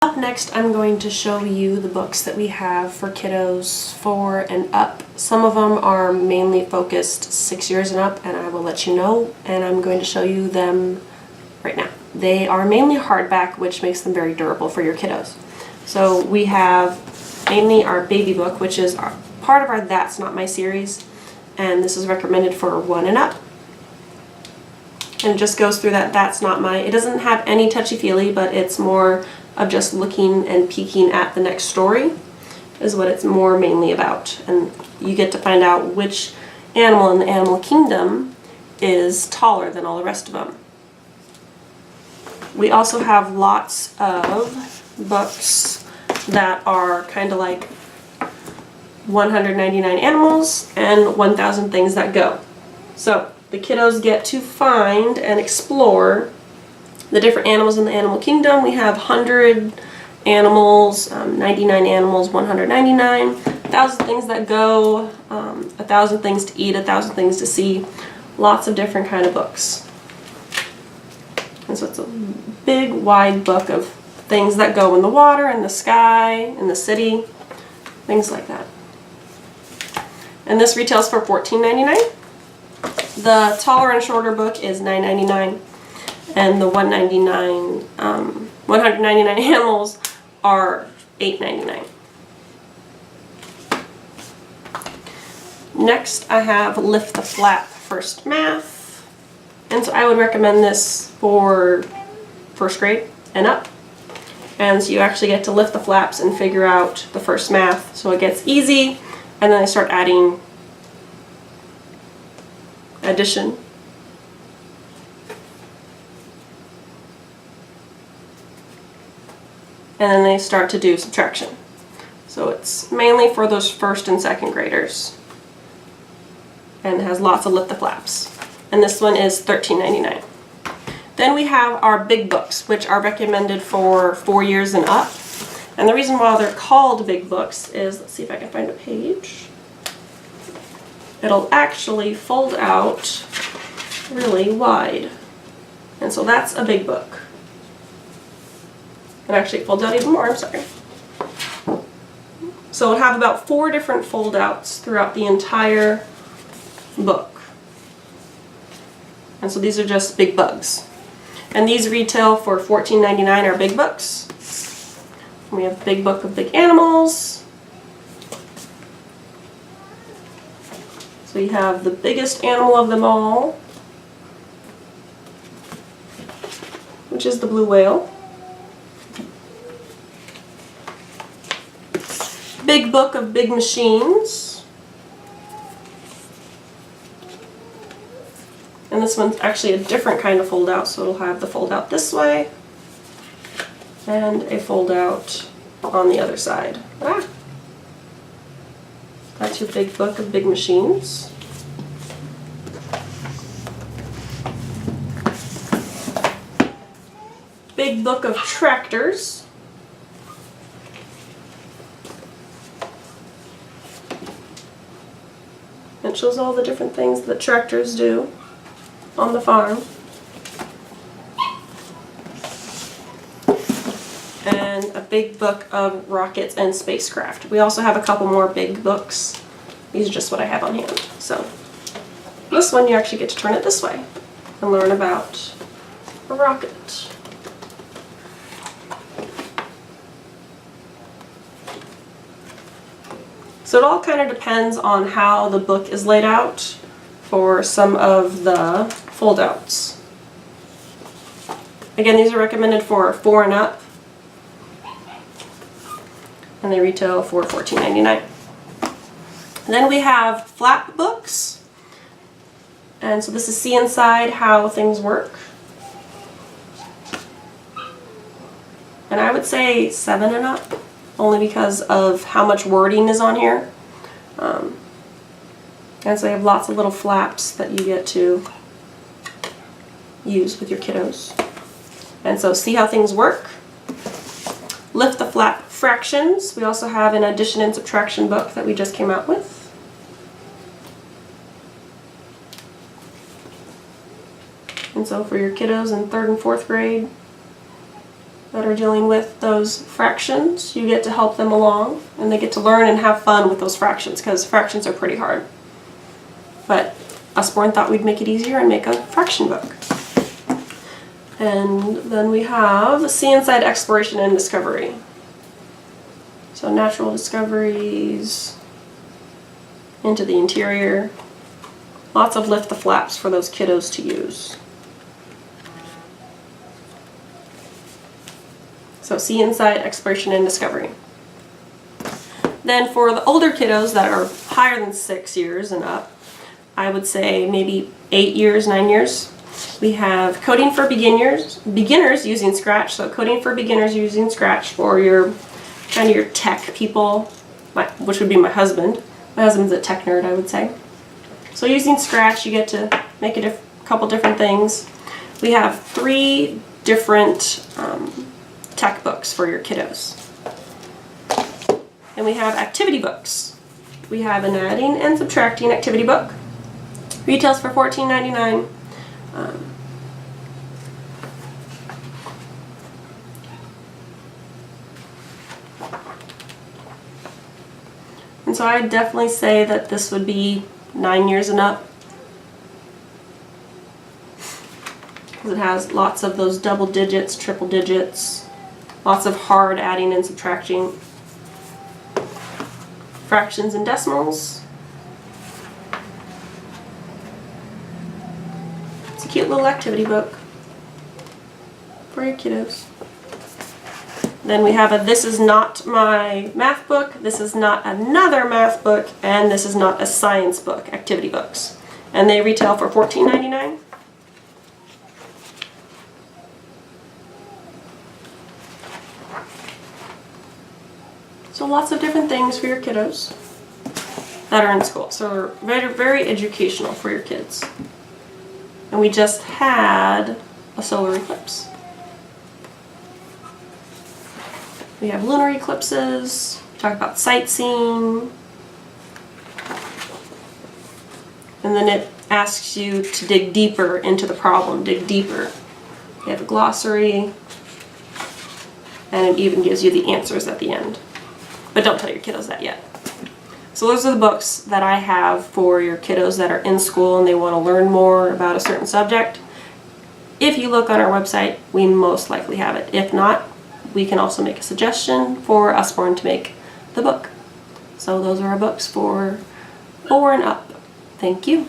Up next, I'm going to show you the books that we have for kiddos 4 and up. Some of them are mainly focused 6 years and up, and I will let you know, and I'm going to show you them right now. They are mainly hardback, which makes them very durable for your kiddos. So we have mainly our baby book, which is part of our That's Not My series, and this is recommended for 1 and up. And it just goes through that That's Not My. It doesn't have any touchy-feely, but it's more of just looking and peeking at the next story is what it's more mainly about. And you get to find out which animal in the animal kingdom is taller than all the rest of them. We also have lots of books that are kind of like 199 Animals and 1,000 Things That Go. So the kiddos get to find and explore the different animals in the animal kingdom. We have 100 animals, 99 animals, 199, 1,000 things that go, 1,000 things to eat, 1,000 things to see, lots of different kind of books. And so it's a big, wide book of things that go in the water, in the sky, in the city, things like that. And this retails for $14.99. The taller and shorter book is $9.99. And the 199 animals are $8.99. Next, I have Lift the Flap First Math. And so I would recommend this for first grade and up. And so you actually get to lift the flaps and figure out the first math. So it gets easy, and then they start adding addition. And then they start to do subtraction. So it's mainly for those first and second graders. And it has lots of lift the flaps. And this one is $13.99. Then we have our big books, which are recommended for 4 years and up. And the reason why they're called big books is, let's see if I can find a page. It'll actually fold out really wide. And so that's a big book. It actually folds out even more, I'm sorry. So it'll have about 4 different fold outs throughout the entire book. And so these are just big bugs. And these retail for $14.99 are big books. And we have Big Book of Big Animals. So you have the biggest animal of them all, which is the blue whale. Big Book of Big Machines. And this one's actually a different kind of fold out, so it'll have the fold out this way and a fold out on the other side. That's your Big Book of Big Machines. Big Book of Tractors. It shows all the different things that tractors do on the farm. And a big book of rockets and spacecraft. We also have a couple more big books. These are just what I have on hand. So this one you actually get to turn it this way and learn about a rocket. So it all kind of depends on how the book is laid out for some of the fold-outs. Again, these are recommended for 4 and up, and they retail for $14.99. Then we have flap books, and so this is See Inside How Things Work. And I would say 7 and up, only because of how much wording is on here. And so they have lots of little flaps that you get to use with your kiddos. And so See How Things Work. Lift the Flap Fractions. We also have an addition and subtraction book that we just came out with. And so for your kiddos in 3rd and 4th grade, that are dealing with those fractions. You get to help them along, and they get to learn and have fun with those fractions, because fractions are pretty hard. But Usborne thought we'd make it easier and make a fraction book. And then we have See Inside Exploration and Discovery. So natural discoveries, into the interior. Lots of lift the flaps for those kiddos to use. So See Inside Exploration and Discovery. Then for the older kiddos that are higher than 6 years and up, I would say maybe 8 years, 9 years. We have Coding for Beginners using Scratch. So Coding for Beginners using Scratch for your kind of your tech people, which would be my husband. My husband's a tech nerd, I would say. So using Scratch, you get to make a couple different things. We have 3 different tech books for your kiddos. And we have activity books. We have an adding and subtracting activity book. Retails for $14.99. And so I'd definitely say that this would be 9 years and up, because it has lots of those double digits, triple digits, lots of hard adding and subtracting, fractions and decimals. It's a cute little activity book for your kiddos. Then we have a This Is Not My Math Book, This Is Not Another Math Book, and This Is Not a Science Book, activity books. And they retail for $14.99. So lots of different things for your kiddos that are in school. So very, very educational for your kids. And we just had a solar eclipse. We have lunar eclipses, we talk about sightseeing, and then it asks you to dig deeper into the problem, dig deeper. We have a glossary, and it even gives you the answers at the end. But don't tell your kiddos that yet. So those are the books that I have for your kiddos that are in school and they want to learn more about a certain subject. If you look on our website, we most likely have it. If not, we can also make a suggestion for Usborne to make the book. So those are our books for 4 and up. Thank you.